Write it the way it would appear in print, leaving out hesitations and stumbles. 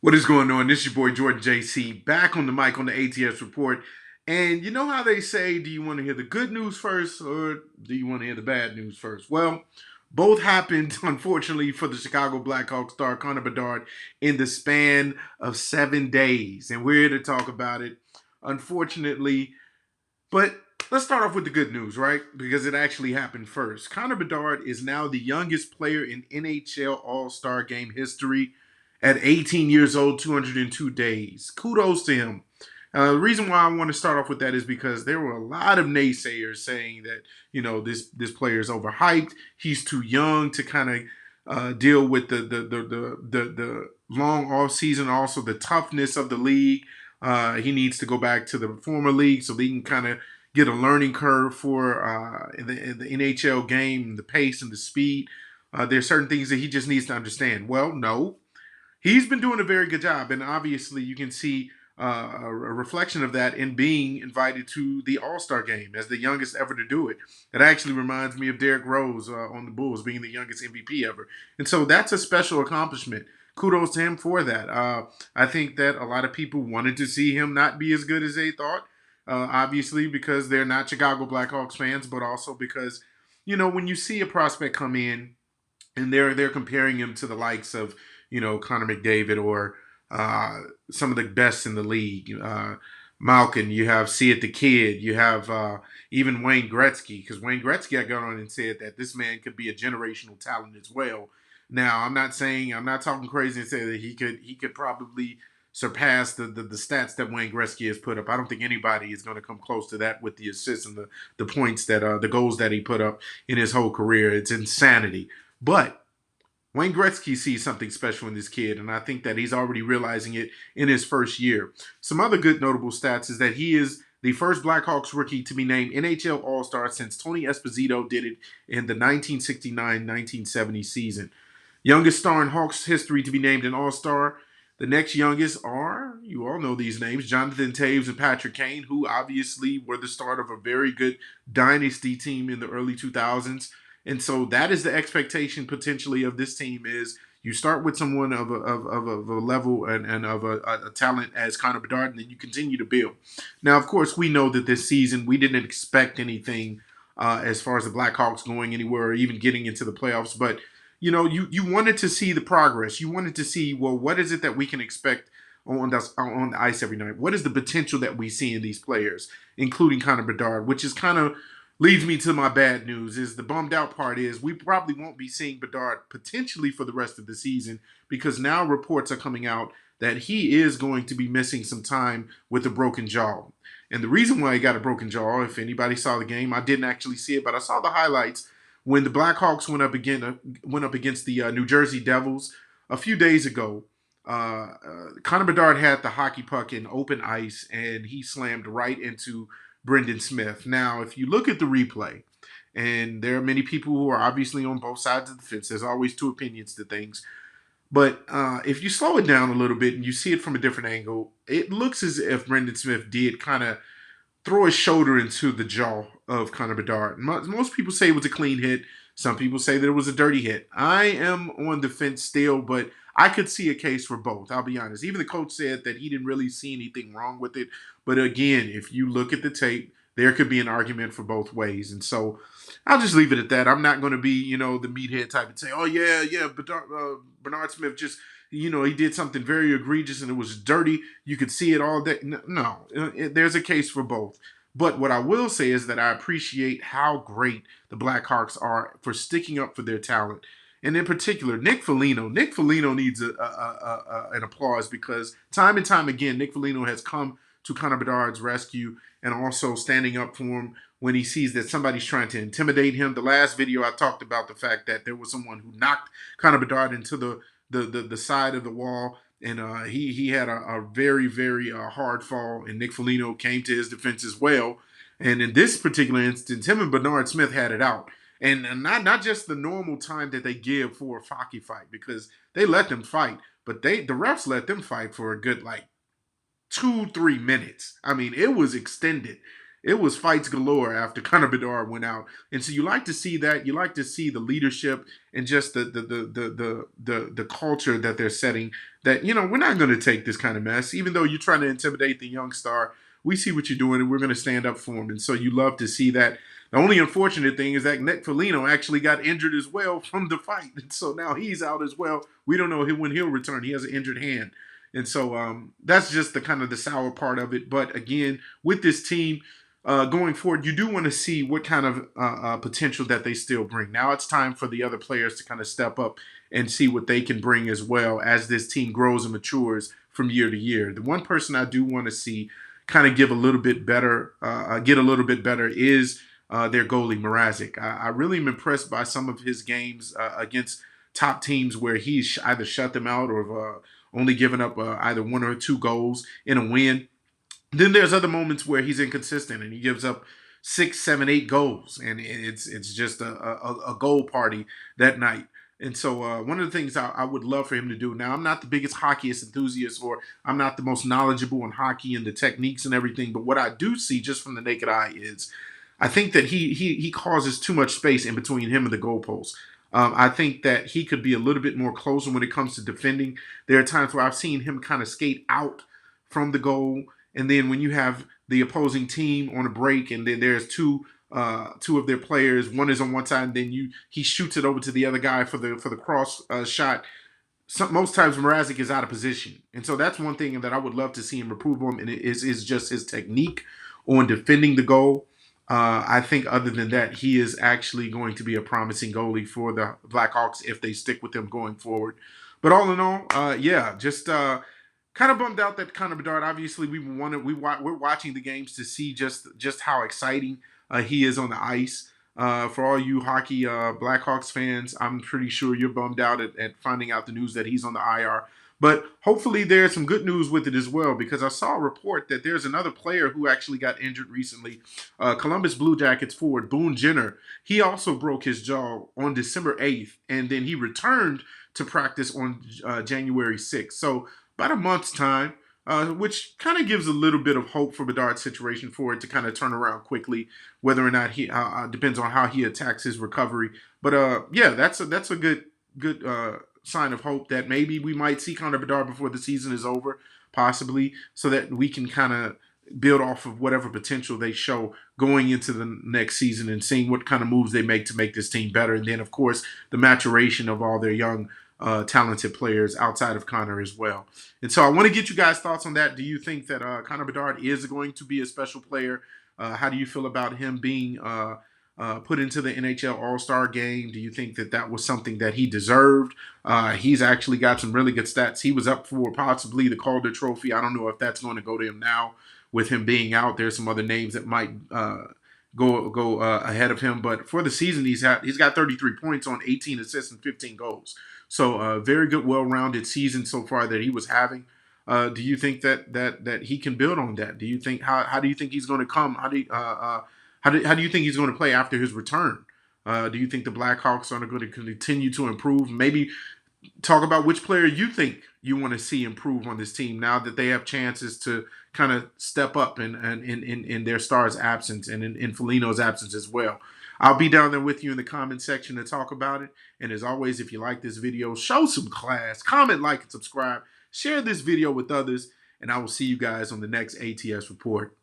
What is going on? This is your boy Jordan JC back on the mic on the ATS report. And you know how they say, do you want to hear the good news first or do you want to hear the bad news first? Well, both happened, unfortunately, for the Chicago Blackhawks star Connor Bedard in the span of 7 days. And we're here to talk about it, unfortunately. But let's start off with the good news, right? Because it actually happened first. Connor Bedard is now the youngest player in NHL All-Star Game history at 18 years old, 202 days. Kudos to him. The reason why I want to start off with that is because there were a lot of naysayers saying that this player is overhyped. He's too young to kind of deal with the long off season, also the toughness of the league. He needs to go back to the former league so they can kind of get a learning curve for in the NHL game, the pace and the speed. There's certain things that he just needs to understand. Well, no, he's been doing a very good job, and obviously you can see a reflection of that in being invited to the All-Star game as the youngest ever to do it. It actually reminds me of Derrick Rose on the Bulls being the youngest MVP ever, and so that's a special accomplishment. Kudos to him for that. I think that a lot of people wanted to see him not be as good as they thought, obviously because they're not Chicago Blackhawks fans, but also because when you see a prospect come in and they're comparing him to the likes of Connor McDavid or some of the best in the league. Malkin, you have See It the Kid, you have even Wayne Gretzky, because Wayne Gretzky I got on and said that this man could be a generational talent as well. Now I'm not talking crazy and say that he could probably surpass the stats that Wayne Gretzky has put up. I don't think anybody is going to come close to that with the assists and the points that the goals that he put up in his whole career. It's insanity. But Wayne Gretzky sees something special in this kid, and I think that he's already realizing it in his first year. Some other good notable stats is that he is the first Blackhawks rookie to be named NHL All-Star since Tony Esposito did it in the 1969-1970 season. Youngest star in Hawks history to be named an All-Star. The next youngest are, you all know these names, Jonathan Toews and Patrick Kane, who obviously were the start of a very good dynasty team in the early 2000s. And so that is the expectation potentially of this team is you start with someone of a level and of a talent as Connor Bedard, and then you continue to build. Now, of course, we know that this season we didn't expect anything as far as the Blackhawks going anywhere or even getting into the playoffs, but you wanted to see the progress. You wanted to see, well, what is it that we can expect on the ice every night? What is the potential that we see in these players, including Connor Bedard, which is kind of leads me to my bad news. Is the bummed out part is we probably won't be seeing Bedard potentially for the rest of the season because now reports are coming out that he is going to be missing some time with a broken jaw. And the reason why he got a broken jaw, if anybody saw the game, I didn't actually see it, but I saw the highlights when the Blackhawks went up against the New Jersey Devils a few days ago. Connor Bedard had the hockey puck in open ice, and he slammed right into Brendan Smith. Now, if you look at the replay, and there are many people who are obviously on both sides of the fence, there's always two opinions to things. But if you slow it down a little bit and you see it from a different angle, it looks as if Brendan Smith did kind of throw his shoulder into the jaw of Connor Bedard. Most people say it was a clean hit. Some people say that it was a dirty hit. I am on the fence still, but I could see a case for both. I'll be honest. Even the coach said that he didn't really see anything wrong with it. But again, if you look at the tape, there could be an argument for both ways. And so I'll just leave it at that. I'm not going to be, the meathead type and say, oh, yeah, Bernard Smith just, he did something very egregious and it was dirty. You could see it all day. No, there's a case for both. But what I will say is that I appreciate how great the Blackhawks are for sticking up for their talent. And in particular, Nick Foligno. Nick Foligno needs an applause because time and time again, Nick Foligno has come to Connor Bedard's rescue and also standing up for him when he sees that somebody's trying to intimidate him. The last video I talked about the fact that there was someone who knocked Connor Bedard into the side of the wall, and he had a very, very hard fall, and Nick Foligno came to his defense as well. And in this particular instance, him and Bernard Smith had it out. And not just the normal time that they give for a hockey fight, because they let them fight, but the refs let them fight for a good 2-3 minutes. I mean, it was extended. it was fights galore after Connor Bedard went out. And so you like to see that. You like to see the leadership and just the culture that they're setting. That, you know, we're not going to take this kind of mess, even though you're trying to intimidate the young star. We see what you're doing, and we're going to stand up for him. And so you love to see that. The only unfortunate thing is that Nick Foligno actually got injured as well from the fight, and so now he's out as well. We don't know when he'll return. He has an injured hand, and so that's just the kind of the sour part of it. But again, with this team going forward, you do want to see what kind of potential that they still bring. Now it's time for the other players to kind of step up and see what they can bring as well as this team grows and matures from year to year. The one person I do want to see kind of give a little bit better, get a little bit better is their goalie Mrazek. I really am impressed by some of his games against top teams where he's either shut them out or only given up either one or two goals in a win. Then there's other moments where he's inconsistent and he gives up 6, 7, 8 goals, and it's just a goal party that night. And so one of the things I would love for him to do. Now, I'm not the biggest hockeyist enthusiast, or I'm not the most knowledgeable in hockey and the techniques and everything, but what I do see just from the naked eye is I think that he causes too much space in between him and the goalposts. I think that he could be a little bit more closer when it comes to defending. There are times where I've seen him kind of skate out from the goal, and then when you have the opposing team on a break, and then there's two of their players, one is on one side, and then he shoots it over to the other guy for the cross shot. Most times Mrazek is out of position, and so that's one thing that I would love to see him improve on, and it is just his technique on defending the goal. I think other than that, he is actually going to be a promising goalie for the Blackhawks if they stick with him going forward. But all in all, yeah, just kind of bummed out that Connor Bedard. Obviously, we're watching the games to see just how exciting he is on the ice. For all you hockey Blackhawks fans, I'm pretty sure you're bummed out at finding out the news that he's on the IR. But hopefully there's some good news with it as well, because I saw a report that there's another player who actually got injured recently. Columbus Blue Jackets forward Boone Jenner. He also broke his jaw on December 8th, and then he returned to practice on January 6th. So about a month's time, which kind of gives a little bit of hope for Bedard's situation for it to kind of turn around quickly. Whether or not he depends on how he attacks his recovery. But yeah, that's a good sign of hope that maybe we might see Connor Bedard before the season is over, possibly, so that we can kind of build off of whatever potential they show going into the next season and seeing what kind of moves they make to make this team better. And then, of course, the maturation of all their young, talented players outside of Connor as well. And so I want to get you guys' thoughts on that. Do you think that Connor Bedard is going to be a special player? How do you feel about him being put into the NHL All-Star game? Do you think that was something that he deserved? He's actually got some really good stats. He was up for possibly the Calder Trophy. I don't know if that's going to go to him now with him being out. There's some other names that might go ahead of him. But for the season, he's got 33 points on 18 assists and 15 goals. So a very good, well-rounded season so far that he was having. Do you think that he can build on that? Do you think how do you think he's going to come? How do you think he's going to play after his return? Do you think the Blackhawks are going to continue to improve? Maybe talk about which player you think you want to see improve on this team now that they have chances to kind of step up in their star's absence and in Foligno's absence as well. I'll be down there with you in the comment section to talk about it. And as always, if you like this video, show some class, comment, like, and subscribe. Share this video with others, and I will see you guys on the next ATS Report.